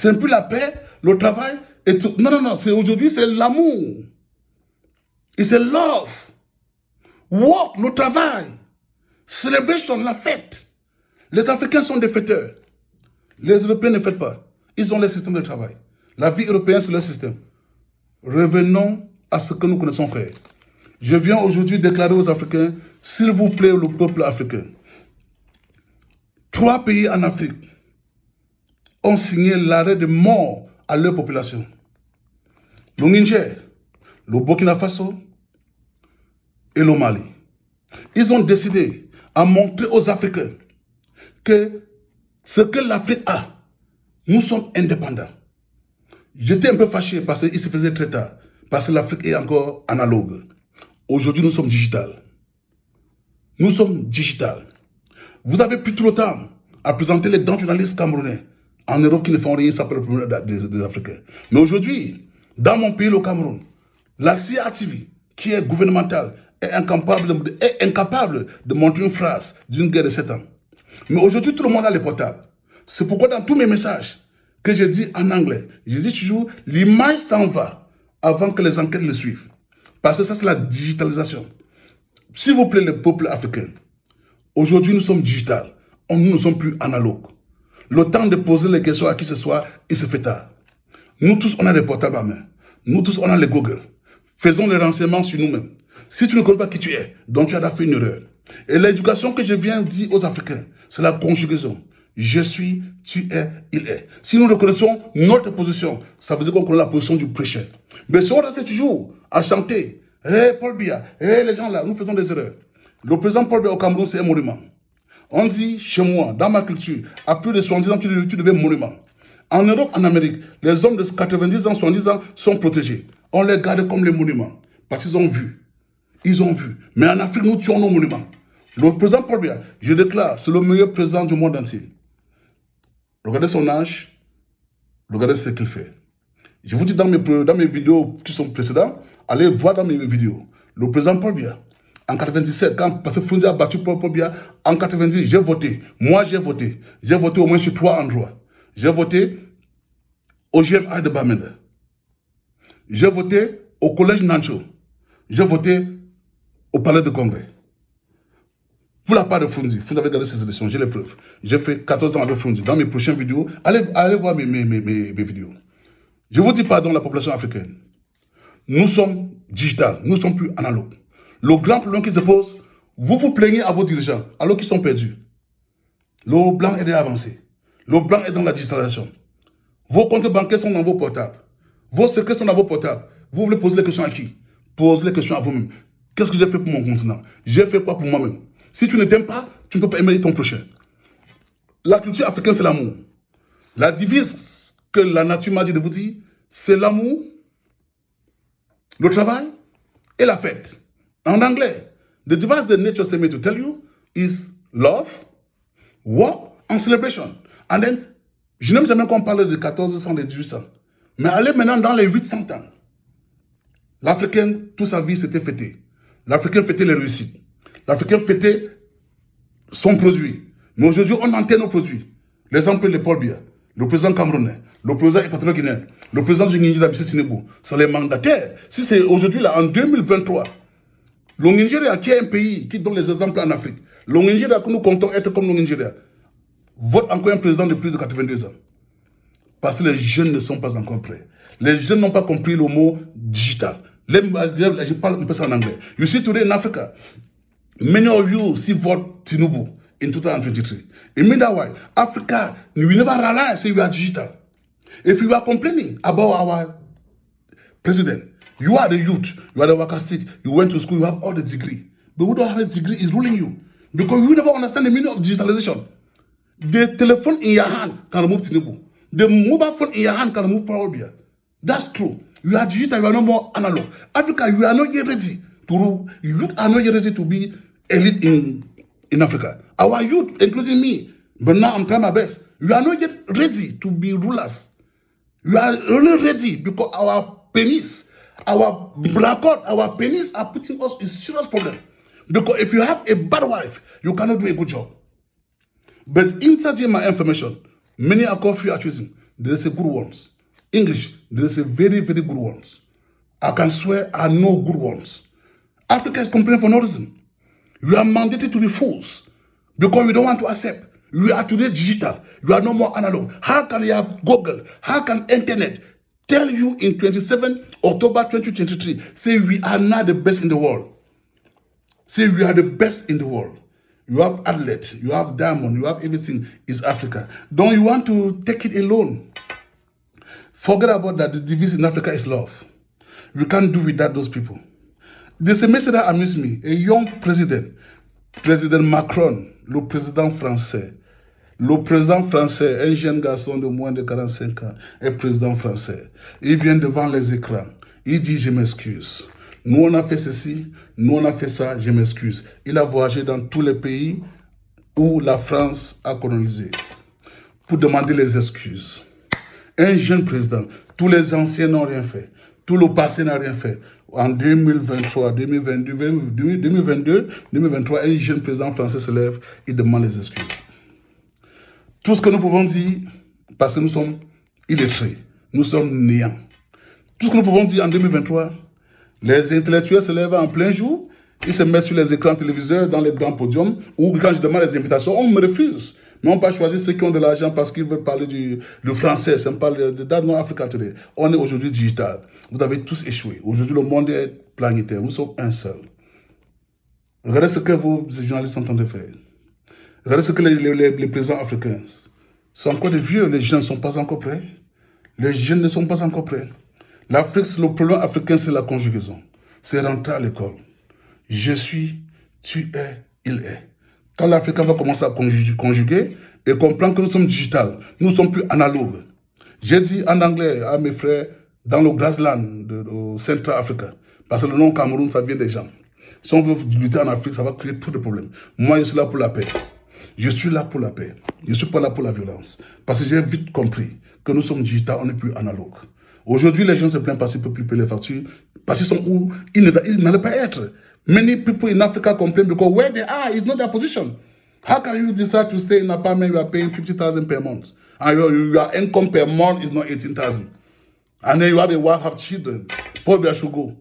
C'est plus la paix, le travail et tout. Non. Aujourd'hui, c'est l'amour. Et c'est love. Work, le travail. Celebration, la fête. Les Africains sont des fêteurs. Les Européens ne fêtent pas. Ils ont leur système de travail. La vie européenne, c'est leur système. Revenons à ce que nous connaissons faire. Je viens aujourd'hui déclarer aux Africains, s'il vous plaît, le peuple africain, 3 pays en Afrique ont signé l'arrêt de mort à leur population. Le Niger, le Burkina Faso et le Mali. Ils ont décidé à montrer aux Africains que ce que l'Afrique a, nous sommes indépendants. J'étais un peu fâché parce qu'il se faisait très tard, parce que l'Afrique est encore analogue. Aujourd'hui, nous sommes digital. Nous sommes digital. Vous avez plus tout le temps à présenter les grands journalistes camerounais en Europe qui ne font rien, ça peut le problème des Africains. Mais aujourd'hui, dans mon pays, le Cameroun, la CIA-TV, qui est gouvernementale, est incapable de montrer une phrase d'une guerre de 7 ans. Mais aujourd'hui, tout le monde a les portables. C'est pourquoi dans tous mes messages que je dis en anglais, je dis toujours, l'image s'en va avant que les enquêtes le suivent. Parce que ça, c'est la digitalisation. S'il vous plaît, le peuple africain, aujourd'hui, nous sommes digital. Nous ne sommes plus analogues. Le temps de poser les questions à qui ce soit, il se fait tard. Nous tous, on a des portables à main. Nous tous, on a les Google. Faisons les renseignements sur nous-mêmes. Si tu ne connais pas qui tu es, donc tu as fait une erreur. Et l'éducation que je viens dire aux Africains, c'est la conjugaison. Je suis, tu es, il est. Si nous reconnaissons notre position, ça veut dire qu'on connaît la position du prêcheur. Mais si on reste toujours à chanter, hé Paul Biya, hé les gens là, nous faisons des erreurs. Le président Paul Biya au Cameroun, c'est un monument. On dit chez moi, dans ma culture, à plus de 70 ans, tu deviens monument. En Europe, en Amérique, les hommes de 90 ans, 70 ans sont protégés. On les garde comme les monuments. Parce qu'ils ont vu. Ils ont vu. Mais en Afrique, nous tuons nos monuments. Le président Paul Biya, je déclare, c'est le meilleur président du monde entier. Regardez son âge, regardez ce qu'il fait. Je vous dis dans mes vidéos qui sont précédentes, allez voir dans mes vidéos. Le président Paul Biya, en 97, parce que Fondi a battu Paul Biya, en 90, j'ai voté. Moi, j'ai voté. J'ai voté au moins sur 3 endroits. J'ai voté au GMA de Bamenda. J'ai voté au collège Nancho. J'ai voté au palais de Congrès. Pour la part de Fondi avait gagné ses élections, j'ai les preuves. J'ai fait 14 ans avec Fondi. Dans mes prochaines vidéos, allez voir mes vidéos. Je vous dis pardon, la population africaine. Nous sommes digital, nous ne sommes plus analogues. Le grand problème qui se pose, vous vous plaignez à vos dirigeants alors qu'ils sont perdus. Le blanc est déjà avancé. Le blanc est dans la digitalisation. Vos comptes bancaires sont dans vos portables. Vos secrets sont dans vos portables. Vous voulez poser les questions à qui? Posez les questions à vous-même. Qu'est-ce que j'ai fait pour mon continent? J'ai fait quoi pour moi-même? Si tu ne t'aimes pas, tu ne peux pas aimer ton prochain. La culture africaine, c'est l'amour. La devise que la nature m'a dit de vous dire, c'est l'amour, le travail et la fête. En anglais, the device that nature sent me to tell you is love, work and celebration. And then, je n'aime jamais qu'on parle de 1400, de 1800. Mais allez maintenant dans les 800 ans. L'Africain, toute sa vie, s'était fêté. L'Africain fêtait les réussites. L'Africain fêtait son produit. Mais aujourd'hui, on enterre nos produits. L'exemple de Paul Biya, le président camerounais, le président équatorien guinéen, le président du Nigeria, M. Tinubu, sont les mandataires. Si c'est aujourd'hui, là, en 2023, le Nigeria, qui est un pays qui donne les exemples en Afrique, le Nigeria que nous comptons être comme le Nigeria, vote encore un président de plus de 82 ans. Parce que les jeunes ne sont pas encore prêts. Les jeunes n'ont pas compris le mot digital. Je parle un peu ça en anglais. You see today in Africa, many of you see vote Tinubu in 2023. It means that why Africa, we never realize we are digital. If you are complaining about our president, you are the youth, you are the worker stick, you went to school, you have all the degree. But who don't have a degree is ruling you. Because you never understand the meaning of digitalization. The telephone in your hand can remove Tinubu. The mobile phone in your hand can remove Paul Biya. That's true. You are digital, you are no more analog. Africa, you are not yet ready to rule. Youth are not yet ready to be elite in Africa. Our youth, including me, but now I'm trying my best. You are not yet ready to be rulers. You are only ready because our penis, our record, our penis are putting us in serious problem. Because if you have a bad wife, you cannot do a good job. But inside my information, many are confused are choosing. there is a good ones. English, there is a very, very good ones. I can swear I know good ones. Africa is complaining for no reason. We are mandated to be fools because we don't want to accept. We are today digital. We are no more analog. How can you have Google? How can internet tell you in 27 October 2023, say we are not the best in the world? Say we are the best in the world. You have athlete, you have diamond, you have everything is Africa. Don't you want to take it alone? Forget about that. The disease in Africa is love. We can't do without those people. There's a message that amused me. A young president, Président Macron, le président français. Le président français, un jeune garçon de moins de 45 ans, est président français. Il vient devant les écrans. Il dit, je m'excuse. Nous, on a fait ceci, nous, on a fait ça, je m'excuse. Il a voyagé dans tous les pays où la France a colonisé pour demander les excuses. Un jeune président, tous les anciens n'ont rien fait. Tout le passé n'a rien fait. En 2023, 2022, 2023, un jeune président français se lève et demande les excuses. Tout ce que nous pouvons dire, parce que nous sommes illettrés, nous sommes néants. Tout ce que nous pouvons dire en 2023, les intellectuels se lèvent en plein jour, ils se mettent sur les écrans téléviseurs, dans les grands podiums, ou quand je demande les invitations, on me refuse. Mais on peut choisir ceux qui ont de l'argent parce qu'ils veulent parler du français. Ça me parle de that, non Africa Today. On est aujourd'hui digital. Vous avez tous échoué. Aujourd'hui, le monde est planétaire. Nous sommes un seul. Regardez ce que vos journalistes sont en train de faire. Regardez ce que les présidents africains sont encore des vieux. Les jeunes ne sont pas encore prêts. Les jeunes ne sont pas encore prêts. L'Afrique, le problème africain, c'est la conjugaison. C'est rentrer à l'école. Je suis, tu es, il est. Quand l'Africain va commencer à conjuguer et comprendre que nous sommes digital, nous ne sommes plus analogues. J'ai dit en anglais à mes frères dans le grassland au Central Africa, parce que le nom Cameroun, ça vient des gens. Si on veut lutter en Afrique, ça va créer trop de problèmes. Moi, je suis là pour la paix. Je suis là pour la paix. Je ne suis pas là pour la violence. Parce que j'ai vite compris que nous sommes digital, on n'est plus analogue. Aujourd'hui, les gens se plaignent parce qu'ils ne peuvent plus payer les factures, parce qu'ils sont où ils n'allaient pas être. Many people in Africa complain because where they are is not their position. How can you decide to stay in an apartment you are paying 50,000 per month and your income per month is not 18,000? And then you have a wife, have children. Probably I should go.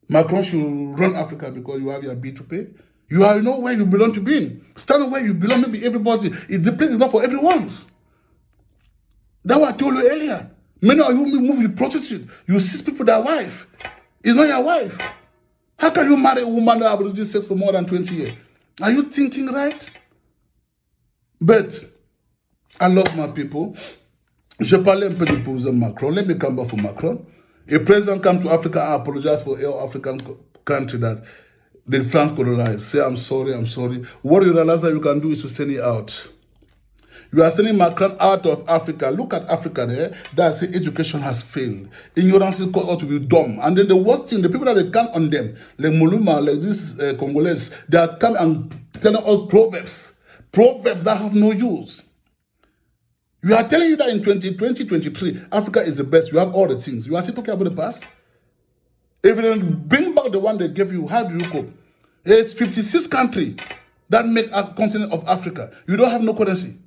Macron should run Africa because you have your bill to pay. You are know where you belong to be. Stand where you belong. Maybe everybody. The place is not for everyone's. That's what I told you earlier. Many of you move with prostitute. You see people that wife. It's not your wife. How can you marry a woman that has had sex for more than 20 years? Are you thinking right? But I love my people. Je parlais un peu du président Macron. Let me come back for Macron. A president come to Africa and apologize for all African country that the France colonized. Say, I'm sorry, I'm sorry. What you realize that you can do is to send it out. You are sending Macron out of Africa. Look at Africa there. That's education has failed. Ignorance is called out to be dumb. And then the worst thing, the people that they come on them, like Muluma, like this Congolese, they are coming and telling us proverbs. Proverbs that have no use. We are telling you that in 2023, Africa is the best. You have all the things. You are still talking about the past. If you don't bring back the one they gave you, how do you cope? It's 56 countries that make a continent of Africa. You don't have no currency.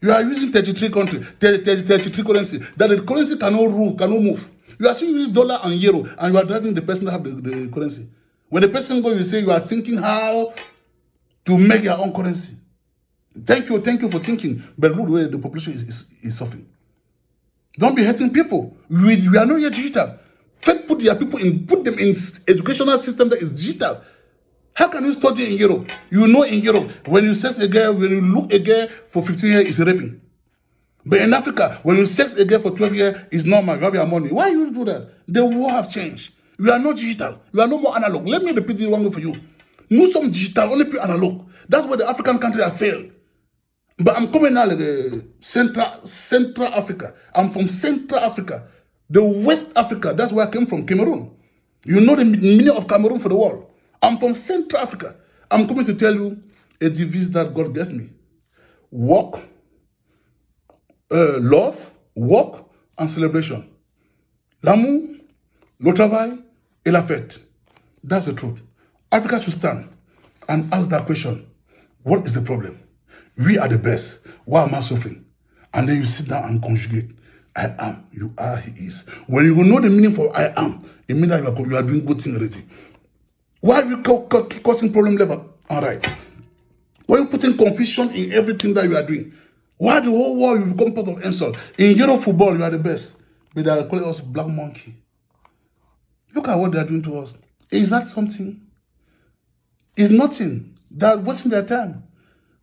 You are using 33 countries, 33 currency. That the currency cannot rule, cannot move. You are still using dollar and euro, and you are driving the person that have the currency. When the person goes, you say you are thinking how to make your own currency. Thank you for thinking. But look where the population is suffering. Don't be hurting people. We are not yet digital. First, put them in educational system that is digital. How can you study in Europe? You know in Europe, when you sex a girl, when you look a girl for 15 years, it's raping. But in Africa, when you sex a girl for 12 years, it's normal. You have your money. Why you do that? The world have changed. We are not digital. We are no more analog. Let me repeat this one way for you. Nous sommes digital, only pure analog. That's where the African countries have failed. But I'm coming now like Central Africa. I'm from Central Africa. The West Africa, that's where I came from, Cameroon. You know the meaning of Cameroon for the world. I'm from Central Africa. I'm coming to tell you a device that God gave me. Work, love, work, and celebration. L'amour, le travail, et la fête. That's the truth. Africa should stand and ask that question. What is the problem? We are the best. Why am I suffering? And then you sit down and conjugate. I am, you are, he is. When you know the meaning for I am, it means that you are doing good thing already. Why are you causing problem level? All right. Why are you putting confusion in everything that you are doing? Why the whole world you become part of insult? In Euro football, you are the best. But they are calling us black monkey. Look at what they are doing to us. Is that something? It's nothing. They are wasting their time.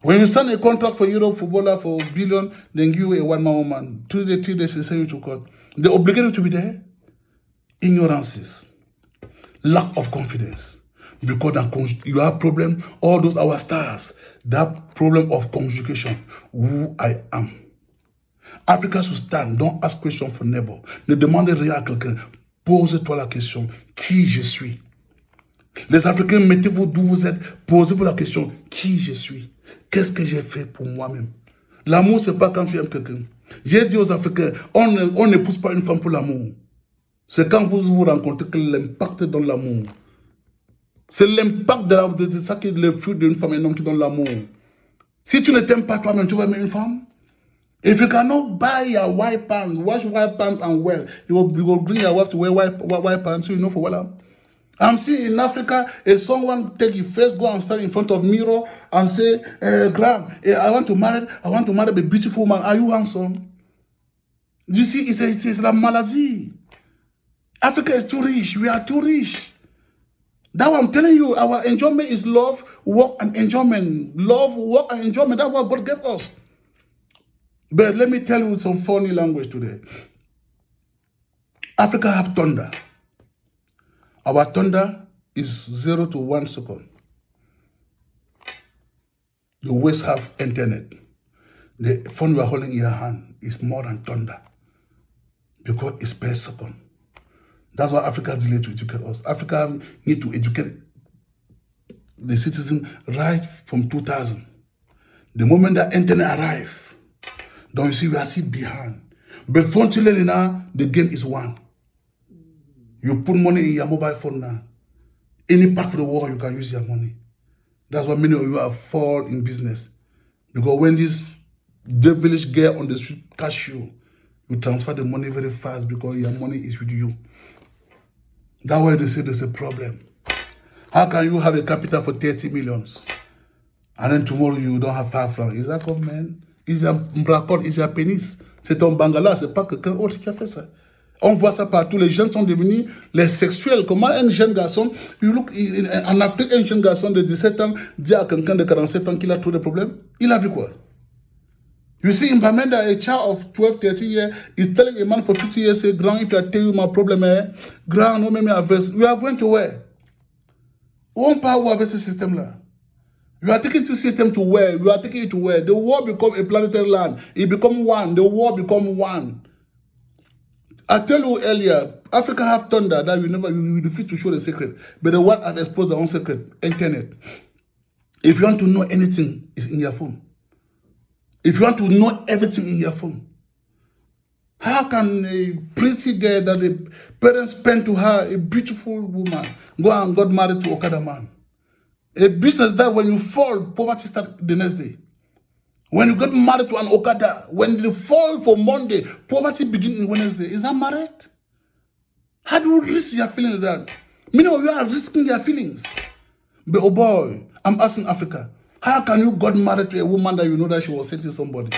When you sign a contract for Euro footballer for $1 billion, then give you a one-man woman. 2 days, 3 days, they send you to court. They obligate you to be there. Ignorances. Lack of confidence. Because you have problem, all those our stars, that problem of conjugation, who I am. Africa should stand, don't ask questions for neighbor. Ne demandez rien à quelqu'un. Pose-toi la question, qui je suis? Les Africains, mettez-vous d'où vous êtes, posez-vous la question, qui je suis? Qu'est-ce que j'ai fait pour moi-même? L'amour, c'est pas quand tu aimes quelqu'un. J'ai dit aux Africains, on n'épouse pas une femme pour l'amour. C'est quand vous vous rencontrez que l'impact donne l'amour. C'est l'impact de ça qui est le fruit d'une femme et un homme qui donne l'amour. Si tu ne t'aimes pas toi-même, tu vas aimer une femme. If you cannot buy your white pants, wash white pants and wear, you will bring your wife to wear white pants so you know for what. I'm seeing in Africa, if someone take you first, go and stand in front of mirror and say, Graham, I want to marry a beautiful man. Are you handsome? You see, it's a maladie. Africa is too rich. We are too rich. That's what I'm telling you. Our enjoyment is love, work, and enjoyment. Love, work, and enjoyment. That's what God gave us. But let me tell you some funny language today. Africa have thunder. Our thunder is 0 to 1 second. The West have internet. The phone you are holding in your hand is more than thunder because it's per second. That's why Africa is delayed to educate us. Africa need to educate the citizen right from 2000. The moment that internet arrive, don't you see we are still behind. But fortunately now, the game is won. You put money in your mobile phone now. Any part of the world you can use your money. That's why many of you are fall in business. Because when this devilish girl on the street catch you, you transfer the money very fast because your money is with you. That's why they say there's a problem. How can you have a capital for 30 millions and then tomorrow you don't have 5 francs? Is that government? Is your bracole, is your pénis? C'est ton bangala, c'est pas quelqu'un autre qui a fait ça. On voit ça partout. Les jeunes sont devenus les sexuels. Comment un jeune garçon, en Afrique, un jeune garçon de 17 ans dit à quelqu'un de 47 ans qu'il a trop de problèmes? Il a vu quoi? You see, in Bamenda, a child of 12, 13 years is telling a man for 50 years, say, Grand, if I tell you my problem, Grand, no, me averse. We are going to where? One power of this system là. You are taking two systems to where? You are taking it to where? The world become a planetary land. It become one. The world become one. I tell you earlier, Africa have thunder that you refuse to show the secret. But the world have exposed their own secret. Internet. If you want to know anything, it's in your phone. If you want to know everything in your phone, how can a pretty girl that the parents spent to her, a beautiful woman, go and got married to Okada man? A business that when you fall, poverty starts the next day. When you get married to an Okada, when you fall for Monday, poverty begins in Wednesday. Is that married? How do you risk your feelings like that? Many of you are risking your feelings. But oh boy, I'm asking Africa, how can you get married to a woman that you know that she was sexing somebody?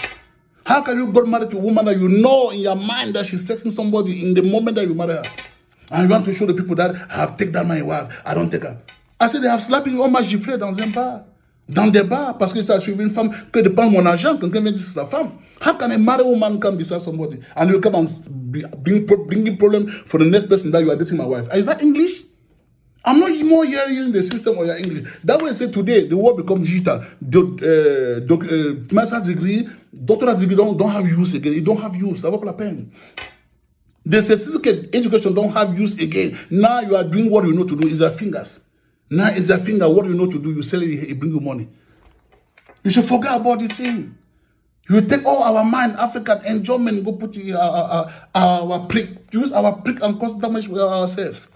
How can you get married to a woman that you know in your mind that she's sexing somebody in the moment that you marry her? And you want to show the people that I have taken my wife, I don't take her. I said they have slapping all my giflé dans un bar. Dans des bars, parce que ça a suivi une femme que dépend mon argent, quelqu'un vient dire c'est sa femme. How can a married woman come beside somebody and you come and bring problem for the next person that you are dating my wife? Is that English? I'm not more hearing the system or your English. That way, say today, the world becomes digital. Master's degree, doctoral degree don't have use again. It don't have use. Ça vaut pas la peine. The certificate education don't have use again. Now you are doing what you know to do. Is your fingers. Now is your finger what you know to do. You sell it, it bring you money. You should forget about this thing. You take all our mind, African enjoyment, go put it our prick, use our prick and cause damage for ourselves.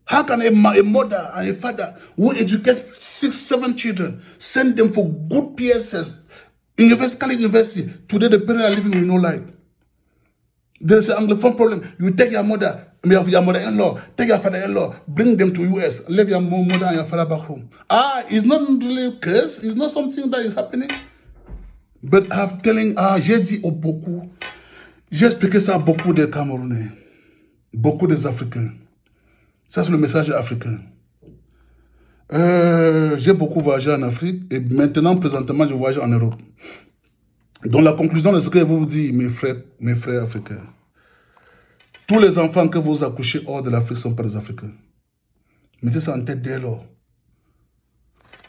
How can a mother and a father who educate 6, 7 children, send them for good PSS, Catholic University, today the parents are living with no light. There's an Anglophone problem. You take your mother-in-law, take your father-in-law, bring them to US, leave your mother and your father back home. It's not really a curse. It's not something that is happening. But I'm telling, j'ai dit au beaucoup, j'ai expliqué ça à beaucoup de Camerounais, beaucoup des Africains. Ça, c'est le message africain. J'ai beaucoup voyagé en Afrique et maintenant, présentement, je voyage en Europe. Donc, la conclusion de ce que je vous dis, mes frères africains, tous les enfants que vous accouchez hors de l'Afrique ne sont pas des Africains. Mettez ça en tête dès lors.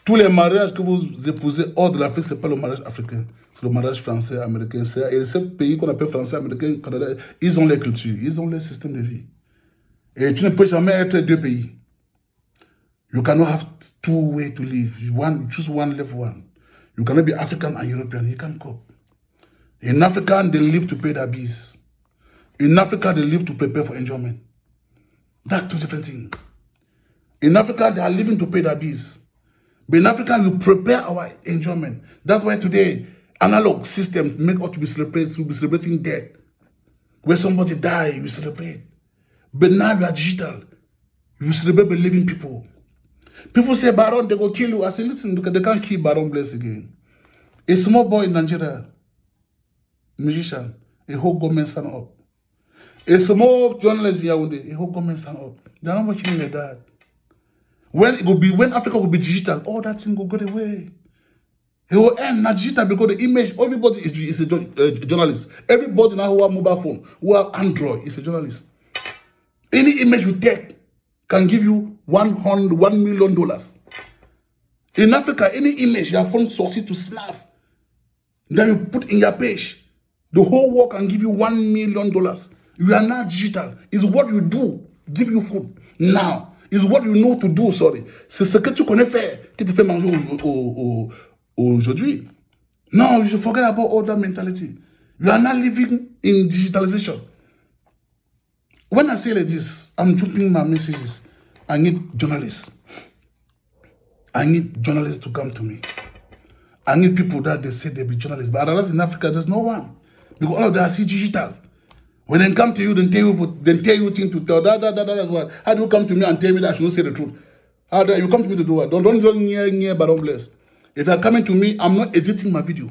Tous les mariages que vous épousez hors de l'Afrique, ce n'est pas le mariage africain. C'est le mariage français, américain. Et ces pays qu'on appelle français, américain, canadien, ils ont les cultures, ils ont les systèmes de vie. Et tu ne peux jamais être deux pays. You cannot have two ways to live. Choose one, live one. You cannot be African and European. You can't cope. In Africa, they live to pay their bills. In Africa, they live to prepare for enjoyment. That's two different things. In Africa, they are living to pay their bills. But in Africa, we prepare our enjoyment. That's why today, analog system make us to be celebrating death. When somebody die, we celebrate. But now we are digital. We celebrate by living people. People say, Baron, they go kill you. I say, listen, they can't kill Baron Bless again. A small boy in Nigeria, musician, a whole government stand up. A small journalist in Yaoundé, a whole government stand up. They're not working like that. When Africa will be digital, all that thing will go away. It will end not digital because the image, everybody is a journalist. Everybody now who have mobile phone, who have Android is a journalist. Any image you take can give you $1 million. In Africa, any image your phone succeeds to snap, then you put in your page, the whole world can give you $1 million. You are not digital. It's what you do, give you food. Now, it's what you know to do, sorry. C'est ce que tu connais faire qui te fait manger aujourd'hui. No, you should forget about all that mentality. You are not living in digitalization. When I say like this, I'm jumping my messages. I need journalists. I need journalists to come to me. I need people that they say they be journalists. But I realize in Africa, there's no one. Because all of them are digital. When they come to you, then tell you things to tell. What? How do you come to me and tell me that I should not say the truth? How do you come to me to do what? Don't just near Baron Bless. If you're coming to me, I'm not editing my video.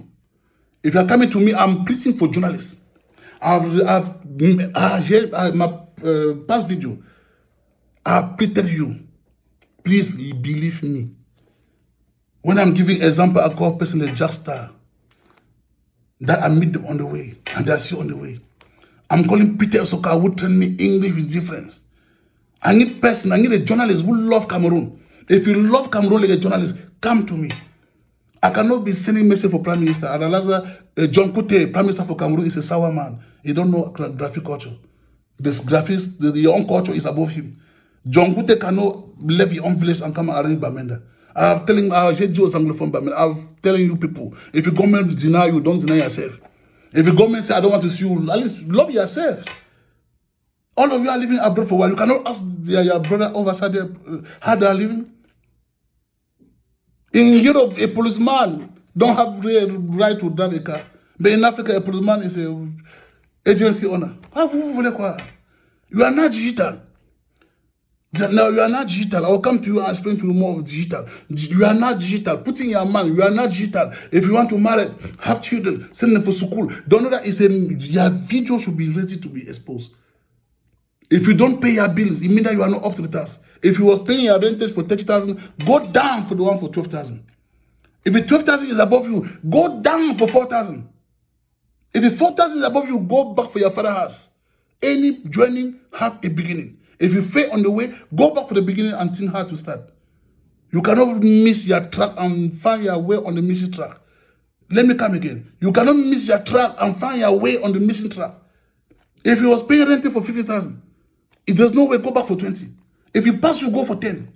If you're coming to me, I'm pleading for journalists. My past video, I pleaded you. Please believe me. When I'm giving example, I call person a Jack Star. That I meet them on the way, and they are still on the way. I'm calling Peter Osoka who train me English with difference. I need a journalist who love Cameroon. If you love Cameroon like a journalist, come to me. I cannot be sending message for Prime Minister. And John Kute, Prime Minister for Cameroon, is a sour man. He don't know graphic culture. This graphics, your own culture is above him. John Kute cannot leave your own village and come and arrange Bamenda. I'm telling I'm telling you people, if your government deny you, don't deny yourself. If your government say I don't want to see you, at least love yourself. All of you are living abroad for a while. You cannot ask your brother overside there, how they are living. In Europe, a policeman don't have the right to drive a car. But in Africa, a policeman is an agency owner. You are not digital. Now you are not digital. I will come to you and explain to you more of digital. You are not digital. Put in your mind, you are not digital. If you want to marry, have children, send them for school. Don't know that your video should be ready to be exposed. If you don't pay your bills, it means that you are not up to the task. If you was paying your rentage for 30,000, go down for the one for 12,000. If the 12,000 is above you, go down for 4,000. If the 4,000 is above you, go back for your father's house. Any joining have a beginning. If you fail on the way, go back for the beginning and think how to start. You cannot miss your track and find your way on the missing track. Let me come again. You cannot miss your track and find your way on the missing track. If you was paying rent for 50,000, if there's no way, go back for 20. If you pass, you go for 10.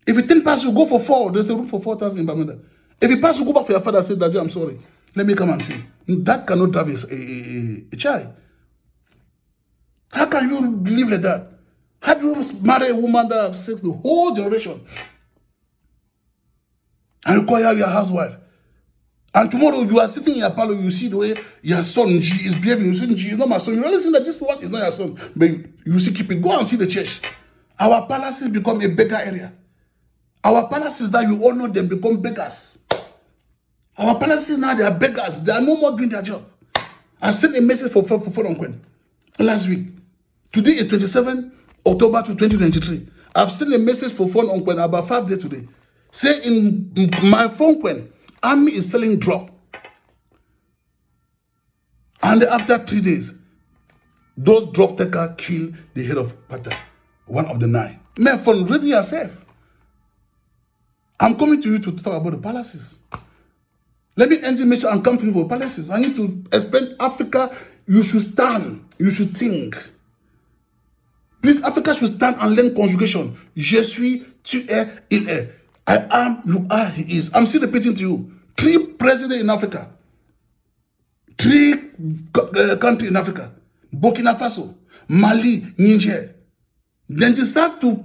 If you 10 pass, you go for 4. There's a room for 4,000 in Bamenda. If you pass, you go back for your father and say, Daddy, I'm sorry. Let me come and see. That cannot drive a child. How can you live like that? How do you marry a woman that has sex the whole generation and you call her your housewife? And tomorrow you are sitting in your parlor, you see the way your son G is behaving. You see, G is not my son. You only see that this one is not your son. But you see, keep it. Go and see the church. Our palaces become a beggar area. Our palaces that you all know them become beggars. Our palaces now, they are beggars. They are no more doing their job. I sent a message for Queen last week. Today is 27 October to 2023. I've sent a message for Queen about 5 days today. Say in my phone, Queen, army is selling drug. And after 3 days, those drug takers kill the head of Pata, one of the 9. Man, phone, ready yourself. I'm coming to you to talk about the palaces. Let me end the mission and come to you for palaces. I need to explain Africa. You should stand. You should think. Please, Africa should stand and learn conjugation. Je suis, tu es, il est. I am, you are, he is. I'm still repeating to you. 3 presidents in Africa. 3 countries in Africa. Burkina Faso, Mali, Niger. Then they start to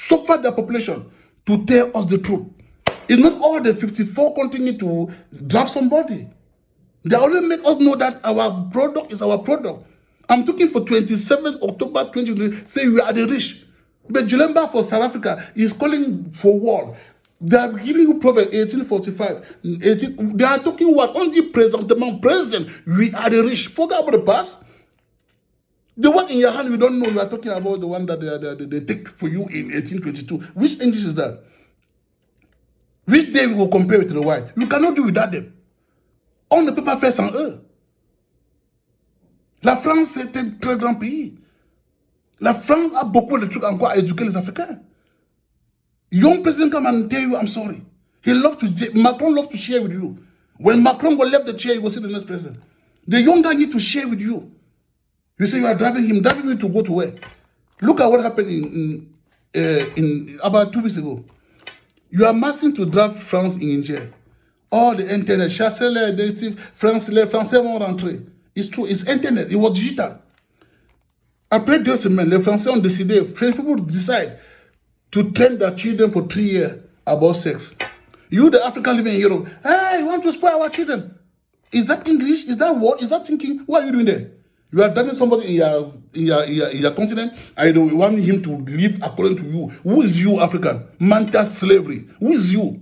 suffer their population to tell us the truth. It's not all the 54 continue to draft somebody. They already make us know that our product is our product. I'm talking for 27 October 2020, say we are the rich. But Julemba for South Africa is calling for war. They are giving you Proverbs 1845. They are talking what? On the present, we are the rich. Forget about the past. The one in your hand, we don't know. You are talking about the one that they take for you in 1822. Which English is that? Which day we will compare it to the white? You cannot do without them. On ne peut pas faire sans eux. La France, c'est un très grand pays. La France a beaucoup de trucs encore à éduquer les Africains. Young president come and tell you, I'm sorry. Macron loves to share with you. When Macron will leave the chair, you will see the next president. The young guy need to share with you. You say you are driving him to go to where? Look at what happened in about 2 weeks ago. You are marching to drive France in Niger. All the internet, chasseurs, les Français vont rentrer. It's true, it's internet, it was digital. Après 2 semaines, les Français ont décidé, French people decide to train their children for 3 years about sex. You, the African living in Europe, hey, you want to spoil our children? Is that English? Is that what? Is that thinking? What are you doing there? You are driving somebody in your continent, and you want him to live according to you. Who is you, African? Mental slavery. Who is you?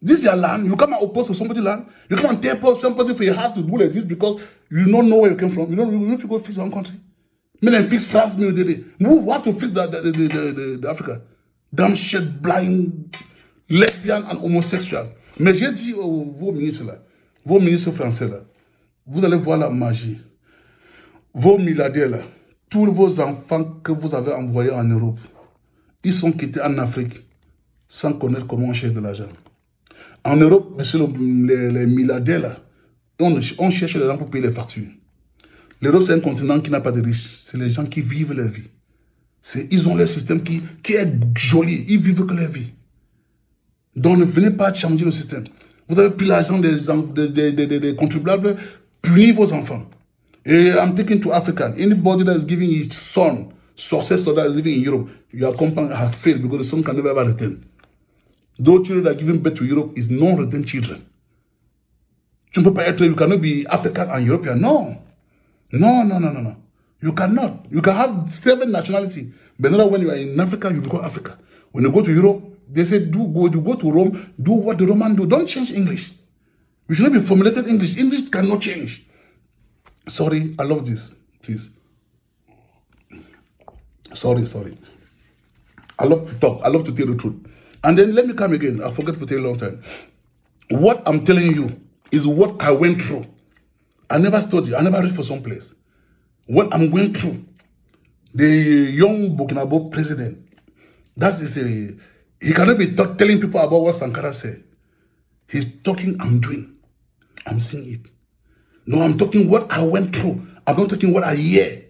This is your land. You come and oppose for somebody's land. You come and tell somebody for your house to do like this because you don't know where you came from. You don't feel go fix your own country. Me then fix France, me did. Who have to fix the Africa? Damn shit, blind, lesbian and homosexual. Mais j'ai dit vos ministres français là, vous allez voir la magie. Vos milliardaires là, tous vos enfants que vous avez envoyés en Europe, ils sont quittés en Afrique sans connaître comment on cherche de l'argent. En Europe, monsieur, les milliardaires là, on cherche les gens pour payer les factures. L'Europe, c'est un continent qui n'a pas de riches. C'est les gens qui vivent leur vie. Ils ont leur système qui est joli. Ils vivent que leur vie. Donc ne venez pas changer le système. Vous avez pris l'argent des contribuables, punir vos enfants. I'm taking to African. Anybody that is giving his son successor that is living in Europe, your company has failed because the son can never ever return. Those children that are giving birth to Europe is non-return children. You cannot be African and European. No. You cannot. You can have 7 nationalities, but not when you are in Africa, you become Africa. When you go to Europe, they say, you go to Rome, do what the Romans do. Don't change English. You should not be formulated English. English cannot change. Sorry, I love this. Please. Sorry. I love to talk. I love to tell the truth. And then let me come again. I forget to tell you a long time. What I'm telling you is what I went through. I never studied. I never read for some place. What I'm going through. The young Burkina president, he cannot be telling people about what Sankara said. He's talking, I'm doing. I'm seeing it. No, I'm talking what I went through. I'm not talking what I hear.